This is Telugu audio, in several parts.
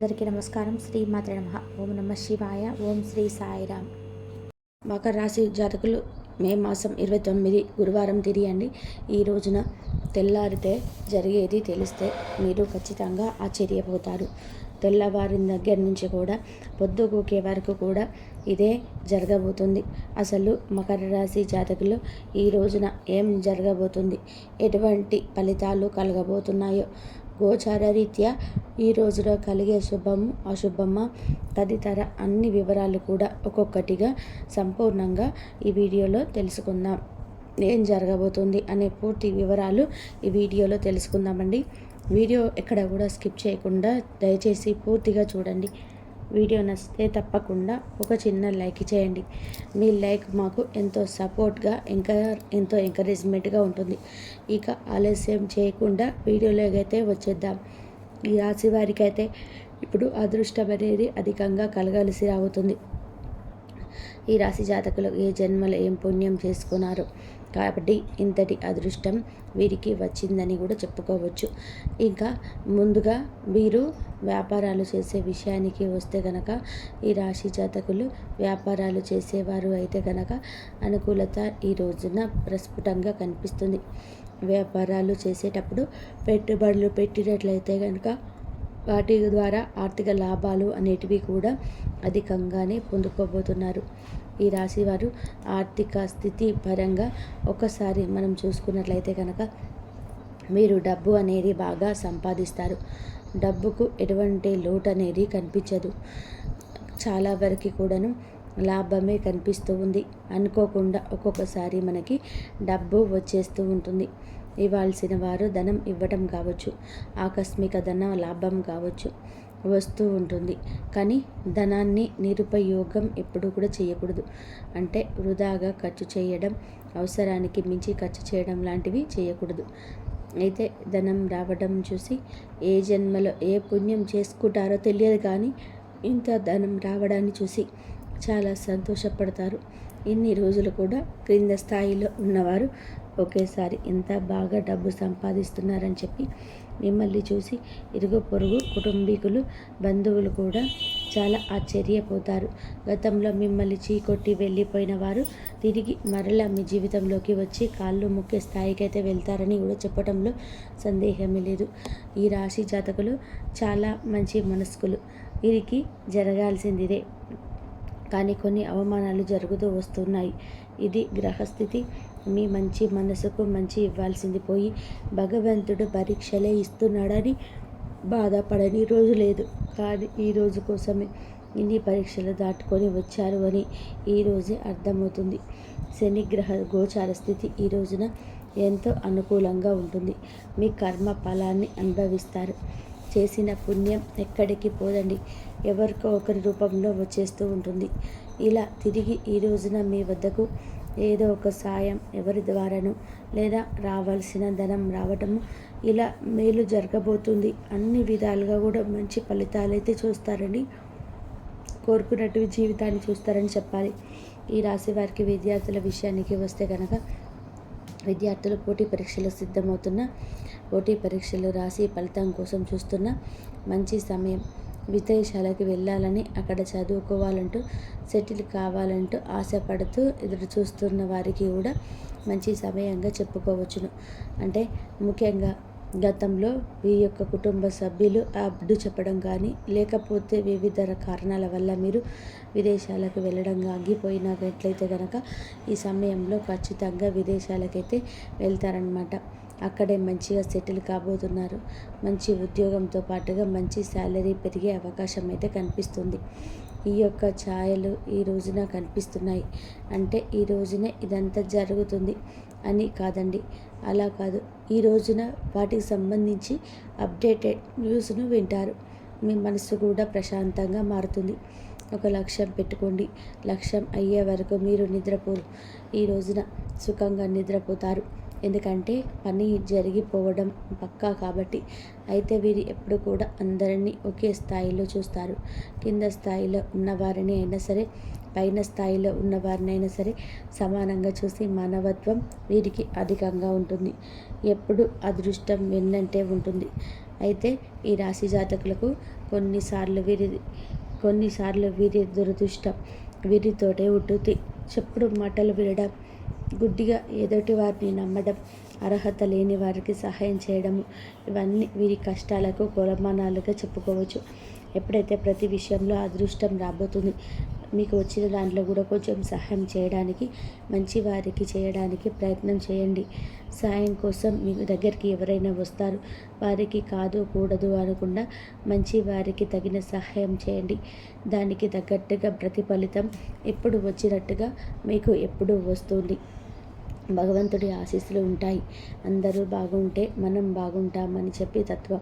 అందరికీ నమస్కారం. శ్రీమాత్రే నమః. ఓం నమ శివాయ. ఓం శ్రీ సాయిరామ్. మకర రాశి జాతకులు మే మాసం 29 గురువారం తిరియండి. ఈ రోజున తెల్లారితే జరిగేది తెలిస్తే మీరు ఖచ్చితంగా ఆశ్చర్యపోతారు. తెల్లవారిన దగ్గర నుంచి కూడా పొద్దుగూకే వరకు కూడా ఇదే జరగబోతుంది. అసలు మకర రాశి జాతకులు ఈ రోజున ఏం జరగబోతుంది, ఎటువంటి ఫలితాలు కలగబోతున్నాయో, గోచార రీత్యా ఈ రోజులో కలిగే శుభము అశుభమా తదితర అన్ని వివరాలు కూడా ఒక్కొక్కటిగా సంపూర్ణంగా ఈ వీడియోలో తెలుసుకుందాం. ఏం జరగబోతుంది అనే పూర్తి వివరాలు ఈ వీడియోలో తెలుసుకుందామండి. వీడియో ఎక్కడ కూడా స్కిప్ చేయకుండా దయచేసి పూర్తిగా చూడండి. వీడియో నచ్చితే తప్పకుండా ఒక చిన్న లైక్ చేయండి. మీ లైక్ మాకు ఎంతో సపోర్ట్గా ఎంతో ఎంకరేజ్మెంట్గా ఉంటుంది. ఇక ఆలస్యం చేయకుండా వీడియోలోకి అయితే వచ్చేద్దాం. ఈ రాశి వారికి అయితే ఇప్పుడు అదృష్టం అనేది అధికంగా కలగాల్సి రాబోతుంది. ఈ రాశి జాతకులు ఏ జన్మలో ఏం పుణ్యం చేసుకున్నారో కాబట్టి ఇంతటి అదృష్టం వీరికి వచ్చిందని కూడా చెప్పుకోవచ్చు. ఇంకా ముందుగా వీరు వ్యాపారాలు చేసే విషయానికి వస్తే కనుక ఈ రాశి జాతకులు వ్యాపారాలు చేసేవారు అయితే కనుక అనుకూలత ఈ రోజున ప్రస్ఫుటంగా కనిపిస్తుంది. వ్యాపారాలు చేసేటప్పుడు పెట్టుబడులు పెట్టినట్లయితే కనుక వాటి ద్వారా ఆర్థిక లాభాలు అనేటివి కూడా అధికంగానే పొందుకోబోతున్నారు. ఈ రాశి వారు ఆర్థిక స్థితి పరంగా ఒకసారి మనం చూసుకున్నట్లయితే కనుక మీరు డబ్బు అనేది బాగా సంపాదిస్తారు. డబ్బుకు ఎటువంటి లోటు అనేది కనిపించదు. చాలా వరకు కూడాను లాభమే కనిపిస్తూ ఉంది. అనుకోకుండా ఒక్కొక్కసారి మనకి డబ్బు వచ్చేస్తూ ఉంటుంది. ఇవ్వాల్సిన వారు ధనం ఇవ్వటం కావచ్చు, ఆకస్మిక ధన లాభం కావచ్చు, వస్తూ ఉంటుంది. కానీ ధనాన్ని నిరుపయోగం ఎప్పుడూ కూడా చేయకూడదు. అంటే వృధాగా ఖర్చు చేయడం, అవసరానికి మించి ఖర్చు చేయడం లాంటివి చేయకూడదు. అయితే ధనం రావడం చూసి ఏ జన్మలో ఏ పుణ్యం చేసుకుంటారో తెలియదు, కానీ ఇంత ధనం రావడాన్ని చూసి చాలా సంతోషపడతారు. ఇన్ని రోజులు కూడా క్రింద స్థాయిలో ఉన్నవారు ఒకేసారి ఎంత బాగా డబ్బు సంపాదిస్తున్నారని చెప్పి మిమ్మల్ని చూసి ఇరుగు పొరుగు కుటుంబీకులు బంధువులు కూడా చాలా ఆశ్చర్యపోతారు. గతంలో మిమ్మల్ని చీకొట్టి వెళ్ళిపోయిన వారు తిరిగి మరలా మీ జీవితంలోకి వచ్చి కాళ్ళు మొక్కే స్థాయికి అయితే వెళ్తారని కూడా చెప్పడంలో సందేహమే లేదు. ఈ రాశి జాతకులు చాలా మంచి మనస్కులు. వీరికి జరగాల్సిందిదే, కానీ కొన్ని అవమానాలు జరుగుతూ వస్తున్నాయి. ఇది గ్రహస్థితి. మీ మంచి మనసుకు మంచి ఇవ్వాల్సింది పోయి భగవంతుడు పరీక్షలే ఇస్తున్నాడని బాధపడని రోజు లేదు. కానీ ఈ రోజు కోసమే ఇన్ని పరీక్షలు దాటుకొని వచ్చారు అని ఈరోజే అర్థమవుతుంది. శనిగ్రహ గోచార స్థితి ఈ రోజున ఎంతో అనుకూలంగా ఉంటుంది. మీ కర్మ ఫలాన్ని అనుభవిస్తారు. చేసిన పుణ్యం ఎక్కడికి పోదండి, ఎవరికో ఒకరి రూపంలో వచ్చేస్తూ ఉంటుంది. ఇలా తిరిగి ఈ రోజున మీ వద్దకు ఏదో ఒక సాయం ఎవరి ద్వారానో లేదా రావాల్సిన ధనం రావటము, ఇలా మేలు జరగబోతుంది. అన్ని విధాలుగా కూడా మంచి ఫలితాలు అయితే చూస్తారని, కోరుకున్నట్టు జీవితాన్ని చూస్తారని చెప్పాలి. ఈ రాశి వారికి విద్యార్థుల విషయానికి వస్తే కనుక విద్యార్థులు పోటీ పరీక్షలు సిద్ధమవుతున్న, పోటీ పరీక్షలు రాసి ఫలితం కోసం చూస్తున్న మంచి సమయం. విదేశాలకు వెళ్ళాలని, అక్కడ చదువుకోవాలంటూ, సెటిల్ కావాలంటూ ఆశపడుతూ ఎదురు చూస్తున్న వారికి కూడా మంచి సమయంగా చెప్పుకోవచ్చును. అంటే ముఖ్యంగా గతంలో మీ యొక్క కుటుంబ సభ్యులు అడ్డు చెప్పడం కానీ, లేకపోతే వివిధ కారణాల వల్ల మీరు విదేశాలకు వెళ్ళడం ఆగిపోయినట్లయితే కనుక ఈ సమయంలో ఖచ్చితంగా విదేశాలకైతే వెళ్తారనమాట. అక్కడే మంచిగా సెటిల్ కాబోతున్నారు. మంచి ఉద్యోగంతో పాటుగా మంచి శాలరీ పెరిగే అవకాశం అయితే కనిపిస్తుంది. ఈ యొక్క ఛాయలు ఈ రోజున కనిపిస్తున్నాయి. అంటే ఈ రోజునే ఇదంతా జరుగుతుంది అని కాదండి, అలా కాదు. ఈ రోజున వాటికి సంబంధించి అప్డేటెడ్ న్యూస్ను వింటారు. మీ మనసు కూడా ప్రశాంతంగా మారుతుంది. ఒక లక్ష్యం పెట్టుకోండి. లక్ష్యం అయ్యే వరకు మీరు నిద్రపోరు. ఈ రోజున సుఖంగా నిద్రపోతారు. ఎందుకంటే పని జరిగిపోవడం పక్కా కాబట్టి. అయితే వీరు ఎప్పుడు కూడా అందరినీ ఒకే స్థాయిలో చూస్తారు. కింద స్థాయిలో ఉన్నవారిని అయినా సరే, పైన స్థాయిలో ఉన్నవారినైనా సరే సమానంగా చూసి మానవత్వం వీరికి అధికంగా ఉంటుంది. ఎప్పుడు అదృష్టం వెన్నంటే ఉంటుంది. అయితే ఈ రాశి జాతకులకు కొన్నిసార్లు వీరి దురదృష్టం వీరితోటే ఉంటుంది. చెప్పుడు మాటలు వినడం, గుడ్డిగా ఎదుటి వారిని నమ్మడం, అర్హత లేని వారికి సహాయం చేయడము, ఇవన్నీ వీరి కష్టాలకు కొలమానాలుగా చెప్పుకోవచ్చు. ఎప్పుడైతే ప్రతి విషయంలో అదృష్టం రాబోతుంది, మీకు వచ్చిన దాంట్లో కూడా కొంచెం సహాయం చేయడానికి, మంచి వారికి చేయడానికి ప్రయత్నం చేయండి. సాయం కోసం మీ దగ్గరికి ఎవరైనా వస్తారు, వారికి కాదు కూడదు అనకుండా మంచి వారికి తగిన సహాయం చేయండి. దానికి తగ్గట్టుగా ప్రతిఫలితం ఎప్పుడు వచ్చినట్టుగా మీకు ఎప్పుడు వస్తుంది. భగవంతుడి ఆశీస్సులు ఉంటాయి. అందరూ బాగుంటే మనం బాగుంటామని చెప్పే తత్వం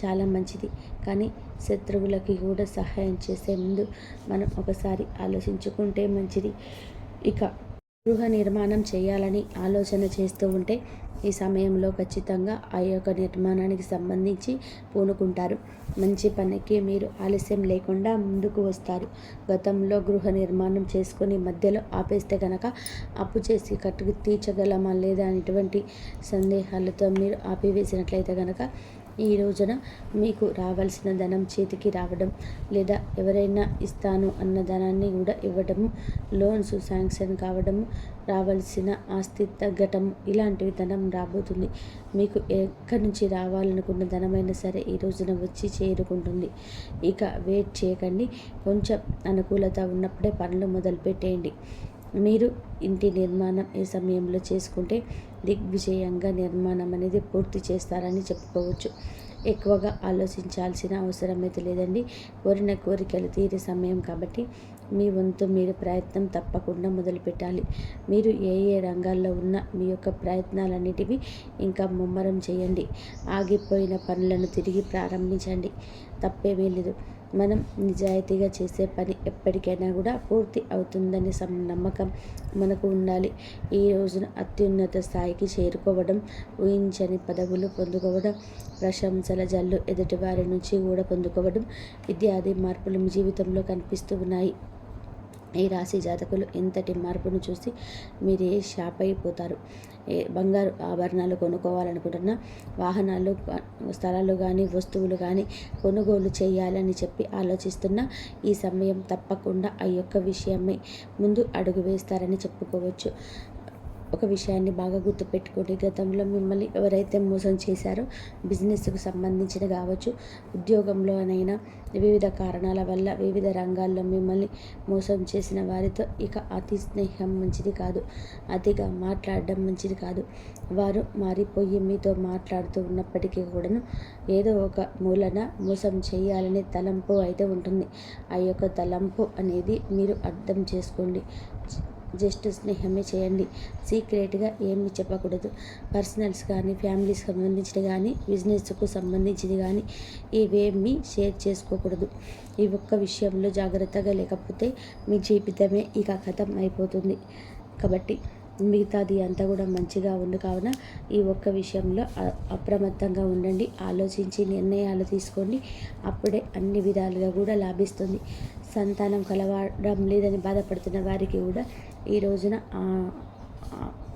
చాలా మంచిది. కానీ శత్రువులకి కూడా సహాయం చేసే ముందు మనం ఒకసారి ఆలోచించుకుంటే మంచిది. ఇక గృహ నిర్మాణం చేయాలని ఆలోచన చేస్తూ ఉంటే ఈ సమయంలో ఖచ్చితంగా ఆ యొక్క నిర్మాణానికి సంబంధించి పూనుకుంటారు. మంచి పనికి మీరు ఆలస్యం లేకుండా ముందుకు వస్తారు. గతంలో గృహ నిర్మాణం చేసుకొని మధ్యలో ఆపేస్తే కనుక అప్పు చేసి కట్టుకు తీర్చగలమా లేదా అనేటువంటి సందేహాలతో మీరు ఆపివేసినట్లయితే కనుక ఈ రోజున మీకు రావాల్సిన ధనం చేతికి రావడం, లేదా ఎవరైనా ఇస్తాను అన్న ధనాన్ని కూడా ఇవ్వడము, లోన్స్ శాంక్షన్ కావడము, రావాల్సిన ఆస్తి తగ్గటము, ఇలాంటివి ధనం రాబోతుంది. మీకు ఎక్కడి నుంచి రావాలనుకున్న ధనమైనా సరే ఈ రోజున వచ్చి చేరుకుంటుంది. ఇక వెయిట్ చేయకండి. కొంచెం అనుకూలత ఉన్నప్పుడే పనులు మొదలుపెట్టేయండి. మీరు ఇంటి నిర్మాణం ఈ సమయంలో చేసుకుంటే దిగ్విజయంగా నిర్మాణం అనేది పూర్తి చేస్తారని చెప్పుకోవచ్చు. ఎక్కువగా ఆలోచించాల్సిన అవసరం అయితే లేదండి. కోరిన కోరికలు తీరే సమయం కాబట్టి మీ వంతు మీరు ప్రయత్నం తప్పకుండా మొదలుపెట్టాలి. మీరు ఏ రంగాల్లో ఉన్న మీ యొక్క ప్రయత్నాలన్నిటివి ఇంకా ముమ్మరం చేయండి. ఆగిపోయిన పనులను తిరిగి ప్రారంభించండి. తప్పేమీ లేదు. మనం నిజాయితీగా చేసే పని ఎప్పటికైనా కూడా పూర్తి అవుతుందనే నమ్మకం మనకు ఉండాలి. ఈ రోజున అత్యున్నత స్థాయికి చేరుకోవడం, ఊహించని పదవులు పొందుకోవడం, ప్రశంసల జల్లు ఎదుటి వారి నుంచి కూడా పొందుకోవడం ఇత్యాది మార్పులు మీ జీవితంలో కనిపిస్తూ ఉన్నాయి. ఈ రాశి జాతకులు ఇంతటి మార్పును చూసి మీరే షాప్ అయిపోతారు. బంగారు ఆభరణాలు కొనుక్కోవాలనుకుంటున్న, వాహనాలు, స్థలాలు కానీ వస్తువులు కానీ కొనుగోలు చేయాలని చెప్పి ఆలోచిస్తున్న ఈ సమయం తప్పకుండా ఆ యొక్క విషయమై ముందు అడుగు వేస్తారని చెప్పుకోవచ్చు. ఒక విషయాన్ని బాగా గుర్తుపెట్టుకోండి. గతంలో మిమ్మల్ని ఎవరైతే మోసం చేశారో, బిజినెస్కు సంబంధించిన కావచ్చు, ఉద్యోగంలోనైనా వివిధ కారణాల వల్ల వివిధ రంగాల్లో మిమ్మల్ని మోసం చేసిన వారితో ఇక అతి స్నేహం మంచిది కాదు. అతిగా మాట్లాడడం మంచిది కాదు. వారు మారిపోయి మీతో మాట్లాడుతూ ఉన్నప్పటికీ కూడాను ఏదో ఒక మూలన మోసం చేయాలనే తలంపు అయితే ఉంటుంది. ఆ యొక్క తలంపు అనేది మీరు అర్థం చేసుకోండి. జస్ట్ స్నేహమే చేయండి. సీక్రెట్గా ఏమీ చెప్పకూడదు. పర్సనల్స్ కానీ, ఫ్యామిలీస్ సంబంధించినవి కానీ, బిజినెస్కు సంబంధించింది కానీ ఇవేమీ షేర్ చేసుకోకూడదు. ఈ ఒక్క విషయంలో జాగ్రత్తగా లేకపోతే మీ జీవితమే ఇక ఖతం అయిపోతుంది. కాబట్టి మిగతాది అంతా కూడా మంచిగా ఉంది కావున ఈ ఒక్క విషయంలో అప్రమత్తంగా ఉండండి. ఆలోచించి నిర్ణయాలు తీసుకోండి. అప్పుడే అన్ని విధాలుగా కూడా లాభిస్తుంది. సంతానం కలవడం లేదని బాధపడుతున్న వారికి కూడా ఈ రోజున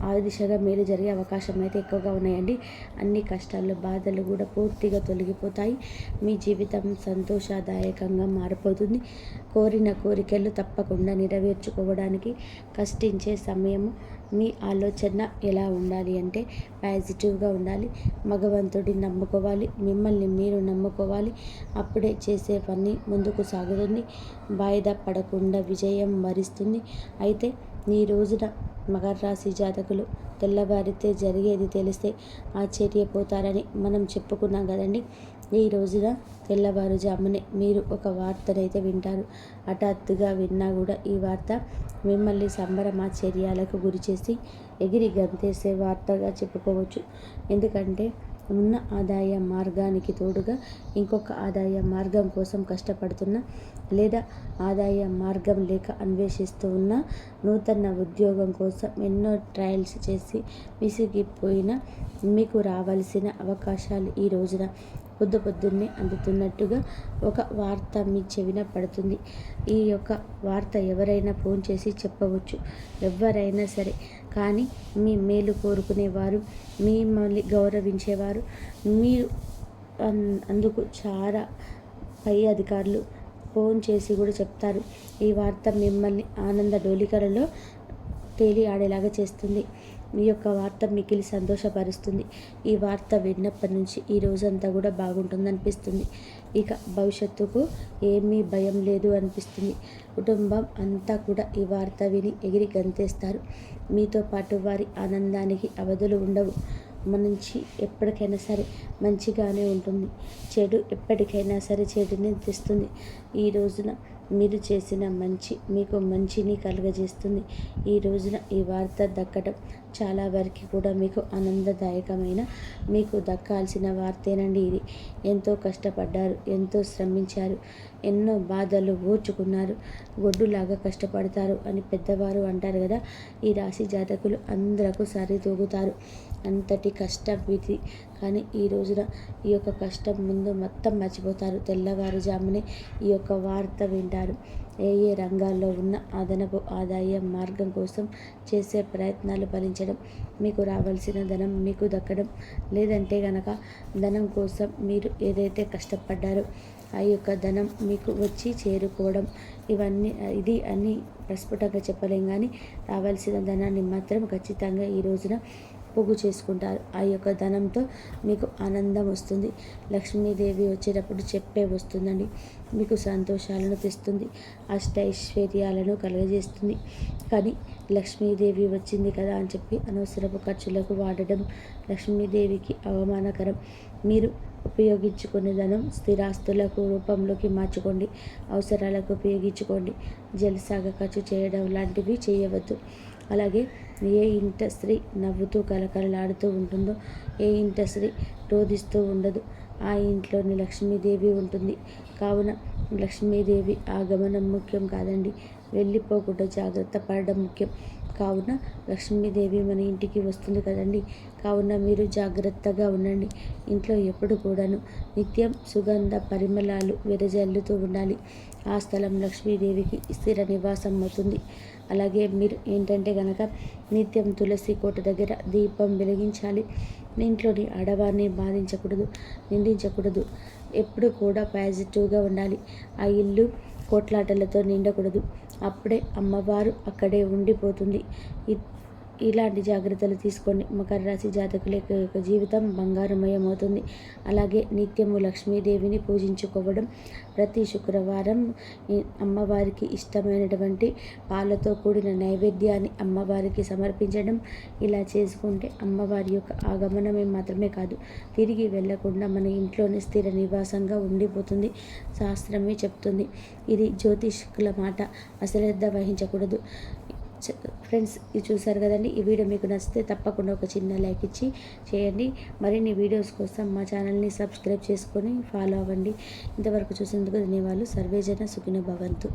ఆ దిశగా మేలు జరిగే అవకాశం అయితే ఎక్కువగా ఉన్నాయండి. అన్ని కష్టాలు, బాధలు కూడా పూర్తిగా తొలగిపోతాయి. మీ జీవితం సంతోషదాయకంగా మారిపోతుంది. కోరిన కోరికలు తప్పకుండా నెరవేర్చుకోవడానికి కష్టించే సమయము. మీ ఆలోచన ఎలా ఉండాలి అంటే పాజిటివ్గా ఉండాలి. భగవంతుడిని నమ్ముకోవాలి. మిమ్మల్ని మీరు నమ్ముకోవాలి. అప్పుడే చేసే పని ముందుకు సాగుతుంది. వాయిదా పడకుండా విజయం వరిస్తుంది. అయితే ఈ రోజున మకర రాశి జాతకులు తెల్లవారితే జరిగేది తెలిస్తే ఆశ్చర్యపోతారని మనం చెప్పుకున్నాం కదండి. ఈ రోజున తెల్లవారుజామునే మీరు ఒక వార్తనైతే వింటారు. హఠాత్తుగా విన్నా కూడా ఈ వార్త మిమ్మల్ని సంబరమాశ్చర్యాలకు గురిచేసి ఎగిరి గంతేసే వార్తగా చెప్పుకోవచ్చు. ఎందుకంటే ఉన్న ఆదాయ మార్గానికి తోడుగా ఇంకొక ఆదాయ మార్గం కోసం కష్టపడుతున్న, లేదా ఆదాయ మార్గం లేక అన్వేషిస్తూ ఉన్న, నూతన ఉద్యోగం కోసం ఎన్నో ట్రయల్స్ చేసి విసిగిపోయిన మీకు రావాల్సిన అవకాశాలు ఈ రోజున పొద్దున్నే అందుతున్నట్టుగా ఒక వార్త మీ చెవిన పడుతుంది. ఈ యొక్క వార్త ఎవరైనా ఫోన్ చేసి చెప్పవచ్చు, ఎవరైనా సరే. కానీ మీ మేలు కోరుకునేవారు, మిమ్మల్ని గౌరవించేవారు, మీరు అందుకు చాలా పై అధికారులు ఫోన్ చేసి కూడా చెప్తారు. ఈ వార్త మిమ్మల్ని ఆనంద డోలికలలో తేలి ఆడేలాగా చేస్తుంది. మీ యొక్క వార్త మికిలి సంతోషపరుస్తుంది. ఈ వార్త విన్నప్పటి నుంచి ఈ రోజంతా కూడా బాగుంటుందనిపిస్తుంది. ఇక భవిష్యత్తుకు ఏమీ భయం లేదు అనిపిస్తుంది. కుటుంబం అంతా కూడా ఈ వార్త విని ఎగిరి గంతేస్తారు. మీతో పాటు వారి ఆనందానికి అవధులు ఉండవు. నుంచి ఎప్పటికైనా సరే మంచిగానే ఉంటుంది. చెడు ఎప్పటికైనా సరే చెడుని తెస్తుంది. ఈ రోజున మీరు చేసిన మంచి మీకు మంచిని కలుగజేస్తుంది. ఈ రోజున ఈ వార్త దక్కడం చాలా వరకు కూడా మీకు ఆనందదాయకమైన మీకు దక్కాల్సిన వార్తేనండి ఇది. ఎంతో కష్టపడ్డారు, ఎంతో శ్రమించారు, ఎన్నో బాధలు ఓర్చుకున్నారు. గొడ్డులాగా కష్టపడతారు అని పెద్దవారు అంటారు కదా. ఈ రాశి జాతకులు అందరకు సరితూగుతారు. అంతటి కష్టం ఇది. కానీ ఈ రోజున ఈ యొక్క కష్టం ముందు మొత్తం మర్చిపోతారు. తెల్లవారుజామునే ఈ యొక్క వార్త వింటారు. ఏ రంగాల్లో ఉన్న అదనపు ఆదాయ మార్గం కోసం చేసే ప్రయత్నాలు ఫలించడం, మీకు రావాల్సిన ధనం మీకు దక్కడం, లేదంటే గనక ధనం కోసం మీరు ఏదైతే కష్టపడ్డారో ఆ యొక్క ధనం మీకు వచ్చి చేరుకోవడం, ఇవన్నీ ఇది అన్నీ ప్రస్ఫుటంగా చెప్పలేం. కానీ రావాల్సిన ధనాన్ని మాత్రం ఖచ్చితంగా ఈ రోజున పోగు చేసుకుంటారు. ఆ యొక్క ధనంతో మీకు ఆనందం వస్తుంది. లక్ష్మీదేవి వచ్చేటప్పుడు చెప్పే వస్తుందండి. మీకు సంతోషాలను తెస్తుంది, అష్టైశ్వర్యాలను కలుగజేస్తుంది. కానీ లక్ష్మీదేవి వచ్చింది కదా అని చెప్పి అనవసరపు ఖర్చులకు వాడడం లక్ష్మీదేవికి అవమానకరం. మీరు ఉపయోగించుకునే ధనం స్థిరాస్తులకు రూపంలోకి మార్చుకోండి. అవసరాలకు ఉపయోగించుకోండి. జల్సాగా ఖర్చు చేయడం లాంటివి చేయవద్దు. అలాగే ఏ ఇంట స్త్రీ నవ్వుతూ కలకలలాడుతూ ఉంటుందో, ఏ ఇంట స్త్రీ రోధిస్తూ ఉండదు, ఆ ఇంట్లోని లక్ష్మీదేవి ఉంటుంది. కావున లక్ష్మీదేవి ఆగమనం ముఖ్యం కాదండి, వెళ్ళిపోకుండా జాగ్రత్త పడడం ముఖ్యం. కావున లక్ష్మీదేవి మన ఇంటికి వస్తుంది కదండి. కావున మీరు జాగ్రత్తగా ఉండండి. ఇంట్లో ఎప్పుడు కూడాను నిత్యం సుగంధ పరిమళాలు వెదజల్లుతూ ఉండాలి. ఆ స్థలం లక్ష్మీదేవికి స్థిర నివాసం అవుతుంది. అలాగే మీరు ఏంటంటే కనుక నిత్యం తులసి కోట దగ్గర దీపం వెలిగించాలి. ఇంట్లోని ఆడవారిని బాధించకూడదు, నిందించకూడదు. ఎప్పుడు కూడా పాజిటివ్గా ఉండాలి. ఆ ఇల్లు కోట్లాటలతో నిండకూడదు. అప్పుడే అమ్మవారు అక్కడే ఉండిపోతుంది. ఇలాంటి జాగ్రత్తలు తీసుకోండి. మకర రాశి జాతకుల యొక్క జీవితం బంగారుమయం అవుతుంది. అలాగే నిత్యము లక్ష్మీదేవిని పూజించుకోవడం, ప్రతి శుక్రవారం అమ్మవారికి ఇష్టమైనటువంటి పాలతో కూడిన నైవేద్యాన్ని అమ్మవారికి సమర్పించడం, ఇలా చేసుకుంటే అమ్మవారి యొక్క ఆగమనమే మాత్రమే కాదు, తిరిగి వెళ్లకుండా మన ఇంట్లోనే స్థిర నివాసంగా ఉండిపోతుంది. శాస్త్రమే చెప్తుంది. ఇది జ్యోతిష్కుల మాట, అశ్రద్ధ వహించకూడదు. ఫ్రెండ్స్, ఇది చూసారు కదండి. ఈ వీడియో మీకు నచ్చితే తప్పకుండా ఒక చిన్న లైక్ ఇచ్చి చేయండి. మరిన్ని వీడియోస్ కోసం మా ఛానల్ని సబ్స్క్రైబ్ చేసుకొని ఫాలో అవ్వండి. ఇంతవరకు చూసినందుకు ధన్యవాదాలు. సర్వేజన సుఖినో భవంతు.